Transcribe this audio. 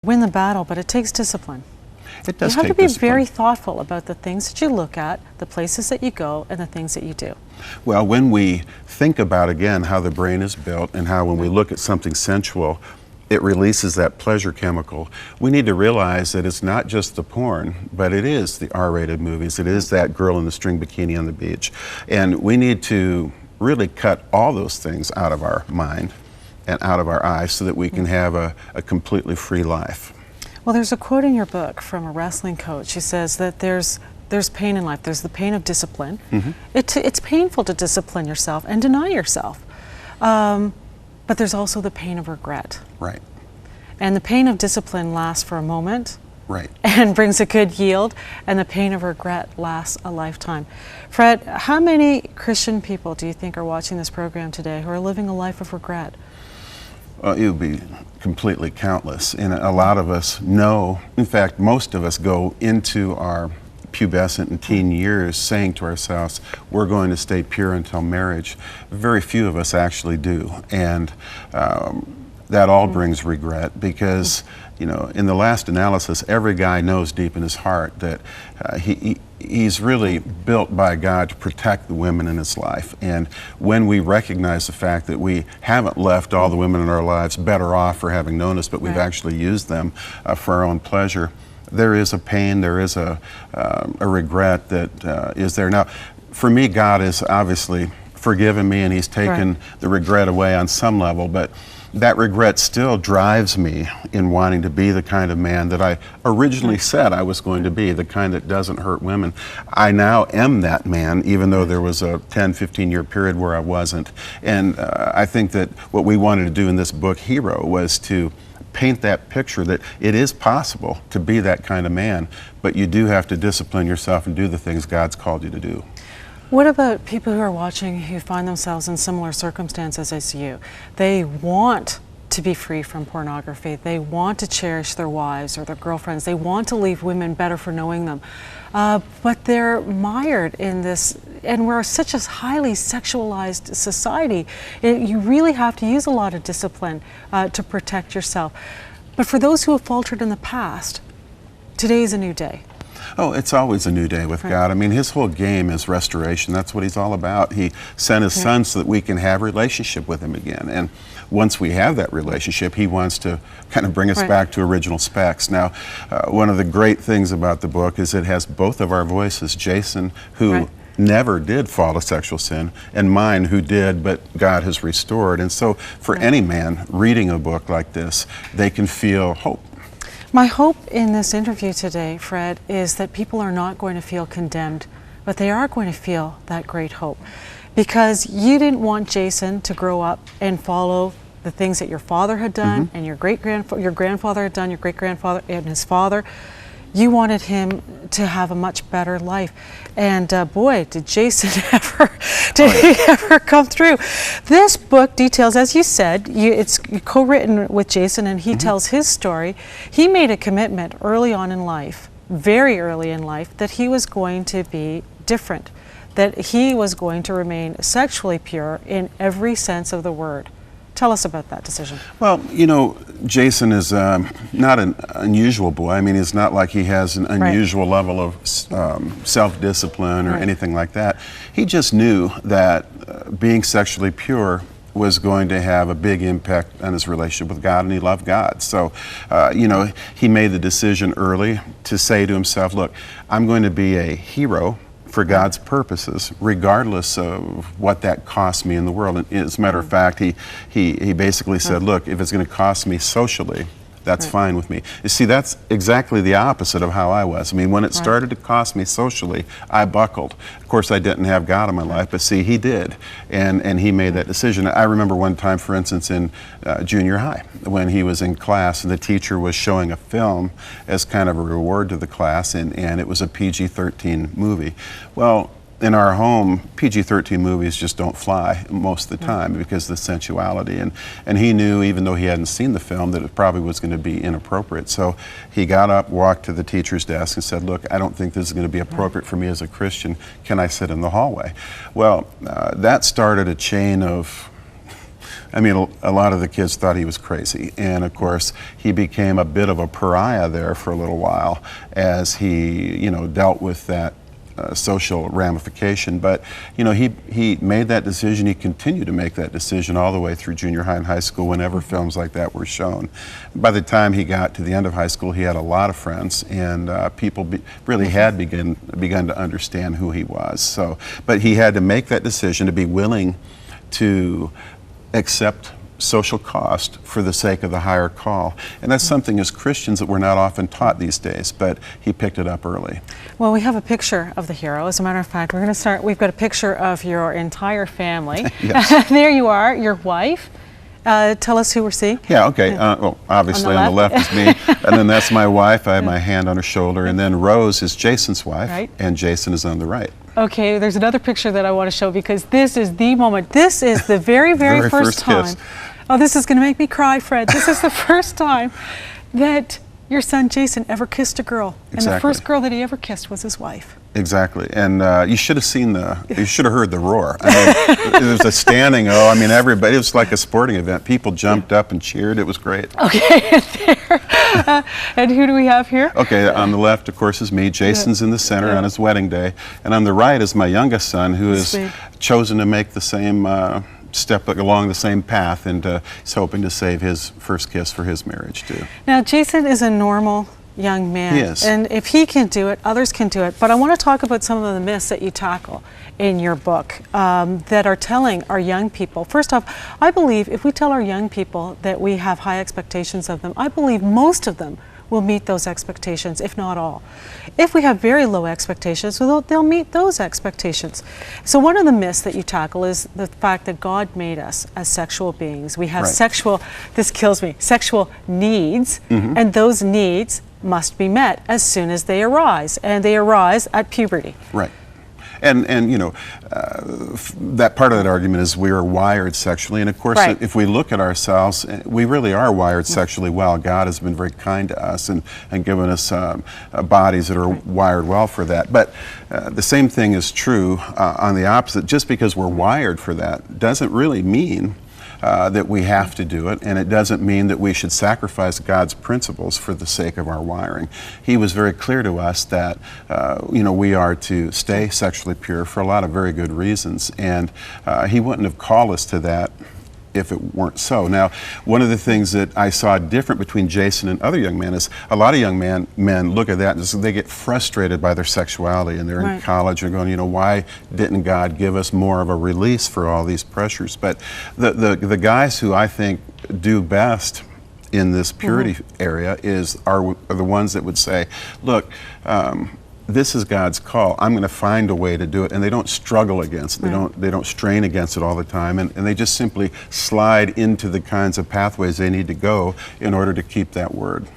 win the battle, but it takes discipline. It does You have take to be discipline. very thoughtful about the things that you look at, the places that you go, and the things that you do. Well, when we think about, again, how the brain is built and how when we look at something sensual, it releases that pleasure chemical, we need to realize that it's not just the porn, but it is the R-rated movies. It is that girl in the string bikini on the beach. And we need to really cut all those things out of our mind and out of our eyes so that we can have a completely free life. Well, there's a quote in your book from a wrestling coach who says that there's pain in life. There's the pain of discipline. Mm-hmm. It's painful to discipline yourself and deny yourself. But there's also the pain of regret. Right. And the pain of discipline lasts for a moment. Right. And brings a good yield, and the pain of regret lasts a lifetime. Fred, how many Christian people do you think are watching this program today who are living a life of regret? Well, it would be completely countless. And a lot of us know, in fact, most of us go into our pubescent and teen years saying to ourselves, we're going to stay pure until marriage. Very few of us actually do. And that all brings regret because, you know, in the last analysis, every guy knows deep in his heart that he's really built by God to protect the women in his life. And when we recognize the fact that we haven't left all the women in our lives better off for having known us, but we've actually used them for our own pleasure, there is a pain, there is a regret that is there. Now, for me, God has obviously forgiven me and he's taken the regret away on some level, but that regret still drives me in wanting to be the kind of man that I originally said I was going to be, the kind that doesn't hurt women. I now am that man, even though there was a 10, 15-year period where I wasn't. And I think that what we wanted to do in this book, Hero, was to paint that picture that it is possible to be that kind of man, but you do have to discipline yourself and do the things God's called you to do. What about people who are watching who find themselves in similar circumstances as you? They want to be free from pornography. They want to cherish their wives or their girlfriends. They want to leave women better for knowing them. But they're mired in this, and we're such a highly sexualized society. You really have to use a lot of discipline to protect yourself. But for those who have faltered in the past, today is a new day. Oh, it's always a new day with God. I mean, his whole game is restoration. That's what he's all about. He sent his son so that we can have a relationship with him again. And once we have that relationship, he wants to kind of bring us back to original specs. Now, one of the great things about the book is it has both of our voices. Jason, who never did fall to sexual sin, and mine, who did, but God has restored. And so for any man reading a book like this, they can feel hope. My hope in this interview today, Fred, is that people are not going to feel condemned, but they are going to feel that great hope. Because you didn't want Jason to grow up and follow the things that your father had done and your grandfather had done, your great-grandfather and his father. You wanted him to have a much better life. And boy, did Jason ever come through. This book details, as you said, it's co-written with Jason, and he tells his story. He made a commitment early on in life, very early in life, that he was going to be different, that he was going to remain sexually pure in every sense of the word. Tell us about that decision. Well, you know, Jason is not an unusual boy. I mean, it's not like he has an unusual level of self-discipline or anything like that. He just knew that being sexually pure was going to have a big impact on his relationship with God, and he loved God. So, you know, he made the decision early to say to himself, look, I'm going to be a hero for God's purposes, regardless of what that costs me in the world. And as a matter of fact, he basically said, look, if it's going to cost me socially, that's fine with me. You see, that's exactly the opposite of how I was. I mean, when it started to cost me socially, I buckled. Of course, I didn't have God in my life, but see, he did. And he made that decision. I remember one time, for instance, in junior high, when he was in class and the teacher was showing a film as kind of a reward to the class, and it was a PG-13 movie. Well, in our home, PG-13 movies just don't fly most of the time because of the sensuality. And he knew, even though he hadn't seen the film, that it probably was going to be inappropriate. So he got up, walked to the teacher's desk and said, look, I don't think this is going to be appropriate for me as a Christian. Can I sit in the hallway? Well, that started a chain of I mean, a lot of the kids thought he was crazy. And of course, he became a bit of a pariah there for a little while as he, dealt with that social ramification. But, he made that decision. He continued to make that decision all the way through junior high and high school whenever films like that were shown. By the time he got to the end of high school, he had a lot of friends, and people really had begun to understand who he was. So, but he had to make that decision to be willing to accept social cost for the sake of the higher call. And that's something as Christians that we're not often taught these days, but he picked it up early. Well, we have a picture of the hero. As a matter of fact, we're going to start, we've got a picture of your entire family. Yes. There you are, your wife. Tell us who we're seeing. Yeah, okay. Well, obviously on the left is me, and then that's my wife. I have my hand on her shoulder, and then Rose is Jason's wife, right, and Jason is on the right. Okay, there's another picture that I want to show because this is the moment. This is the very, very first time. Kiss. Oh, this is going to make me cry, Fred. This is the first time that your son Jason ever kissed a girl. Exactly. And the first girl that he ever kissed was his wife. Exactly, and you should have seen you should have heard the roar. I mean, it was a standing O. I mean, everybody, it was like a sporting event. People jumped up and cheered. It was great. Okay, there. And who do we have here? Okay, on the left, of course, is me. Jason's in the center on his wedding day. And on the right is my youngest son, who has chosen to make the same step along the same path, and he's hoping to save his first kiss for his marriage, too. Now, Jason is a normal young man. He is. And if he can do it, others can do it. But I want to talk about some of the myths that you tackle in your book that are telling our young people. First off, I believe if we tell our young people that we have high expectations of them, I believe most of them will meet those expectations, if not all. If we have very low expectations, well, they'll meet those expectations. So one of the myths that you tackle is the fact that God made us as sexual beings. We have sexual, this kills me, sexual needs, and those needs must be met as soon as they arise, and they arise at puberty. Right. And that part of that argument is we are wired sexually, and of course, if we look at ourselves, we really are wired sexually well. God has been very kind to us and given us bodies that are wired well for that. But the same thing is true on the opposite. Just because we're wired for that doesn't really mean that we have to do it, and it doesn't mean that we should sacrifice God's principles for the sake of our wiring. He was very clear to us that we are to stay sexually pure for a lot of very good reasons, and he wouldn't have called us to that if it weren't so. Now, one of the things that I saw different between Jason and other young men is a lot of young men look at that and they get frustrated by their sexuality, and they're in college and going, why didn't God give us more of a release for all these pressures? But the guys who I think do best in this purity area are the ones that would say, look, this is God's call. I'm going to find a way to do it, and they don't struggle against it. They don't strain against it all the time, and they just simply slide into the kinds of pathways they need to go in order to keep that word.